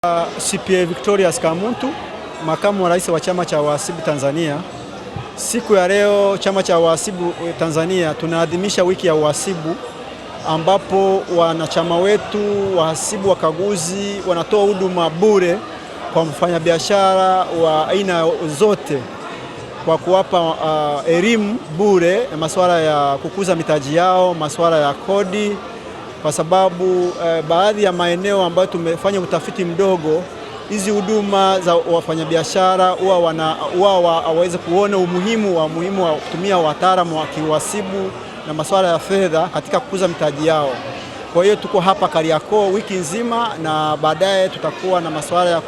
CPA Victorious Kamuntu, makamu wa rais wa chama cha wahasibu Tanzania. Siku ya leo chama cha wahasibu Tanzania tunaadhimisha wiki ya uhasibu, ambapo wanachama wetu wahasibu wakaguzi wanatoa huduma bure kwa mfanyabiashara wa aina zote kwa kuwapa elimu bure na masuala ya kukuza mitaji yao, masuala ya kodi, kwa sababu baadhi ya maeneo ambayo tumefanya utafiti mdogo, hizi huduma za wafanyabiashara huwa waweze kuona umuhimu wa kutumia wataalamu wa kiuhasibu na masuala ya fedha katika kukuza mitaji yao. Kwa hiyo tuko hapa Kariakoo wiki nzima, na baadaye tutakuwa na masuala ya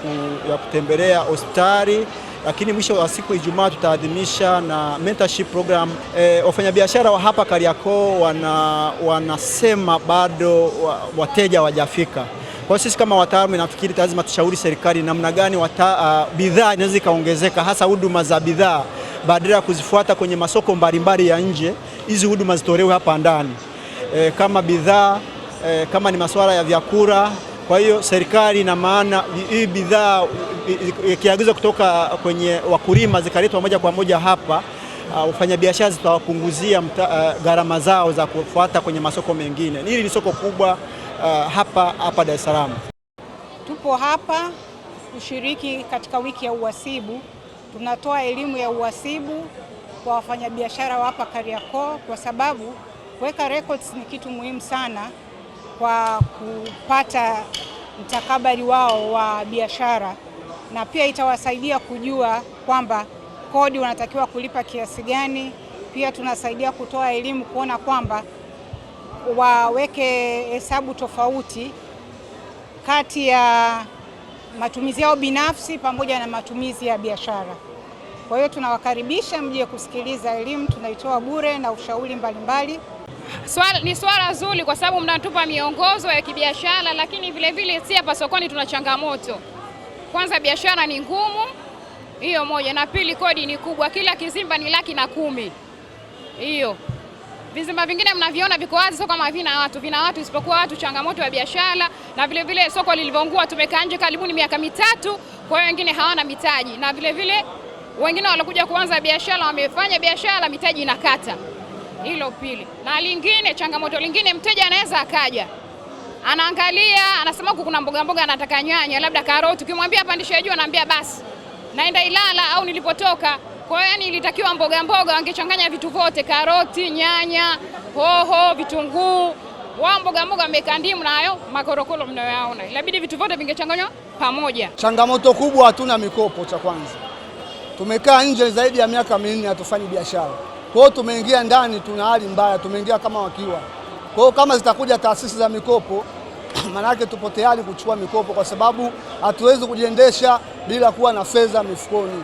kutembelea hospitali, lakini mwisho wa siku Ijumaa tutaadhimisha na mentorship program. Wafanyabiashara wa hapa Kariakoo wanasema bado wateja hawajafika. Kwa sisi kama wataalamu nafikiri lazima tushauri serikali namna gani bidhaa inaweza ikaongezeka, hasa huduma za bidhaa, badala ya kuzifuata kwenye masoko mbalimbali ya nje. Hizi huduma zitolewe hapa ndani, kama bidhaa, kama ni masuala ya vyakula. Kwa hiyo serikali na maana hii bidhaa ikiagizwa kutoka kwenye wakulima zikaletwa moja kwa moja hapa, wafanyabiashara zitawapunguzia gharama zao za kufuata kwenye masoko mengine. Hili ni soko kubwa hapa Dar es Salaam. Tupo hapa kushiriki katika wiki ya uhasibu. Tunatoa elimu ya uhasibu kwa wafanyabiashara wa hapa Kariakoo, kwa sababu kuweka records ni kitu muhimu sana kwa kupata mtakabali wao wa biashara, na pia itawasaidia kujua kwamba kodi wanatakiwa kulipa kiasi gani. Pia tunasaidia kutoa elimu kuona kwamba waweke hesabu tofauti kati ya matumizi yao binafsi pamoja na matumizi ya biashara. Kwa hiyo tunawakaribisha mje kusikiliza elimu tunaitoa bure na ushauri mbalimbali. Ni swala zuri kwa sababu mnatupa miongozo ya kibiashara, lakini vile si hapa sokoni tuna changamoto. Kwanza biashara ni ngumu, hiyo moja, na pili kodi ni kubwa. Kila kizimba ni 110,000. Hiyo vizimba vingine mnaviona viko wazi, sio kama vina watu isipokuwa watu, changamoto ya biashara. Na vile soko lilivyoungua, tumekaa nje karibuni miaka 3, kwa hiyo wengine hawana mitaji, na vile wengine walokuja kuanza biashara wamefanya biashara mitaji inakata. Hilo pili. Na lingine, changamoto lingine, mteja anaweza akaja anaangalia, anasema huku kuna mboga anataka nyanya, labda karoti, ukimwambia pandisha juu anaambia basi naenda Ilala au nilipotoka. Kwa hiyo yani ilitakiwa mboga wangechanganya vitu vyote, karoti, nyanya, hoho, vitunguu, mboga wameka ndimu nayo makorokolo mnayoyaona. Inabidi vitu vyote vingechanganywa pamoja. Changamoto kubwa, hatuna mikopo. Cha kwanza, tumekaa nje zaidi ya miaka 4 hatufanyi biashara. Kwa hiyo tumeingia ndani, tuna hali mbaya, tumeingia kama wakiwa. Kwa hiyo kama zitakuja taasisi za mikopo, manake tupo tayari kuchukua mikopo, kwa sababu hatuwezi kujiendesha bila kuwa na fedha mifukoni.